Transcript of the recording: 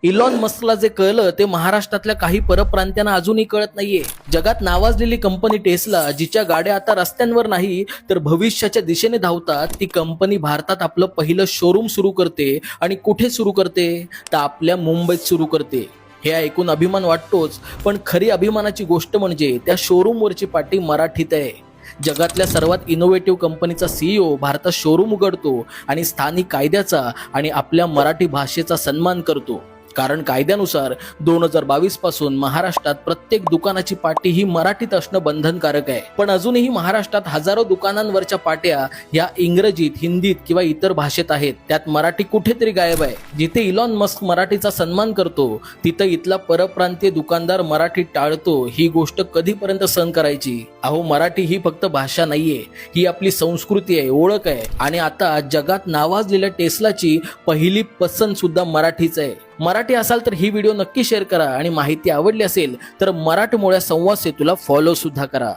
Elon मस्कला जे कळलं ते महाराष्ट्रातल्या काही परप्रांत्यांना अजूनही कळत नाहीये। जगात नावाजलेली कंपनी टेस्ला, जिच्या गाड्या आता रस्त्यांवर नाही तर भविष्याच्या दिशेने धावतात, ती कंपनी भारतात आपलं पहिलं शोरूम सुरू करते। आणि कुठे सुरू करते तर आपल्या मुंबईत सुरू करते। हे ऐकून अभिमान वाटतोच, पण खरी अभिमानाची गोष्ट म्हणजे त्या शोरूम वरची पाटी मराठीत आहे। जगातल्या सर्वात इनोव्हेटिव्ह कंपनीचा सीईओ भारतात शोरूम उघडतो आणि स्थानिक कायद्याचा आणि आपल्या मराठी भाषेचा सन्मान करतो। कारण कायद्यानुसार 2022 पासून महाराष्ट्रात प्रत्येक दुकानाची पाटी ही मराठीत असणं बंधनकारक आहे। पण अजूनही महाराष्ट्रात हजारो दुकानांवरच्या पाट्या या इंग्रजीत, हिंदीत किंवा इतर भाषेत आहेत। त्यात मराठी कुठेतरी गायब आहे। जिथे इलॉन मस्क मराठीचा सन्मान करतो, तिथं इथला परप्रांतीय दुकानदार मराठी टाळतो। ही गोष्ट कधीपर्यंत सहन करायची? अहो, मराठी ही फक्त भाषा नाहीये, ही आपली संस्कृती आहे, ओळख आहे। आणि आता जगात नावाजलेल्या टेस्लाची पहिली पसंत सुद्धा मराठीच आहे। मराठी असाल तर ही व्हिडिओ नक्की शेअर करा आणि माहिती आवडली असेल तर मराठमोळ्या संवाद सेतूला फॉलो सुद्धा करा।